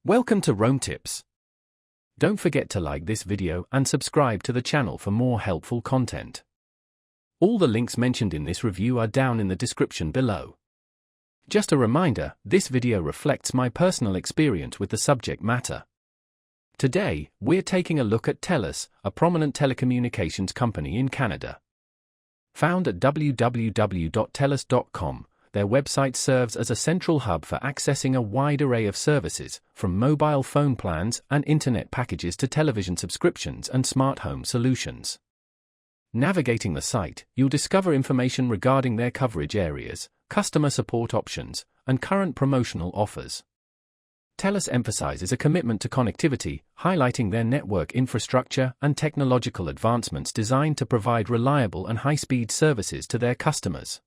Welcome to Rome Tips. Don't forget to like this video and subscribe to the channel for more helpful content. All the links mentioned in this review are down in the description below. Just a reminder, this video reflects my personal experience with the subject matter. Today, we're taking a look at TELUS, a prominent telecommunications company in Canada. Found at www.telus.com, their website serves as a central hub for accessing a wide array of services, from mobile phone plans and internet packages to television subscriptions and smart home solutions. Navigating the site, you'll discover information regarding their coverage areas, customer support options, and current promotional offers. TELUS emphasizes a commitment to connectivity, highlighting their network infrastructure and technological advancements designed to provide reliable and high-speed services to their customers.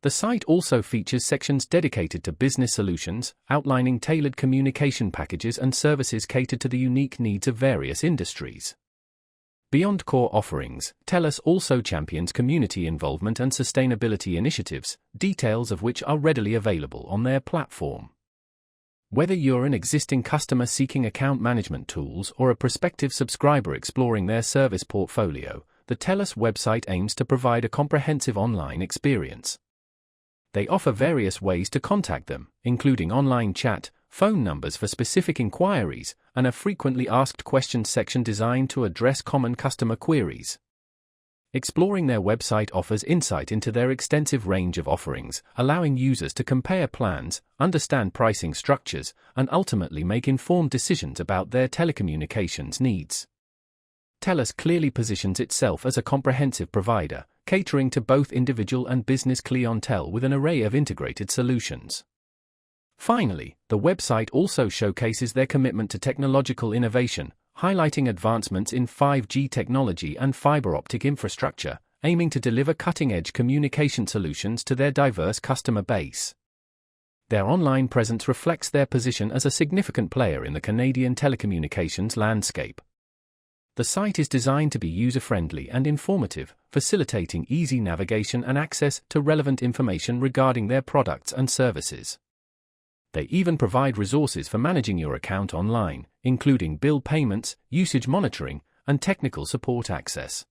The site also features sections dedicated to business solutions, outlining tailored communication packages and services catered to the unique needs of various industries. Beyond core offerings, TELUS also champions community involvement and sustainability initiatives, details of which are readily available on their platform. Whether you're an existing customer seeking account management tools or a prospective subscriber exploring their service portfolio, the TELUS website aims to provide a comprehensive online experience. They offer various ways to contact them, including online chat, phone numbers for specific inquiries, and a frequently asked questions section designed to address common customer queries. Exploring their website offers insight into their extensive range of offerings, allowing users to compare plans, understand pricing structures, and ultimately make informed decisions about their telecommunications needs. TELUS clearly positions itself as a comprehensive provider, catering to both individual and business clientele with an array of integrated solutions. Finally, the website also showcases their commitment to technological innovation, highlighting advancements in 5G technology and fiber optic infrastructure, aiming to deliver cutting-edge communication solutions to their diverse customer base. Their online presence reflects their position as a significant player in the Canadian telecommunications landscape. The site is designed to be user-friendly and informative, facilitating easy navigation and access to relevant information regarding their products and services. They even provide resources for managing your account online, including bill payments, usage monitoring, and technical support access.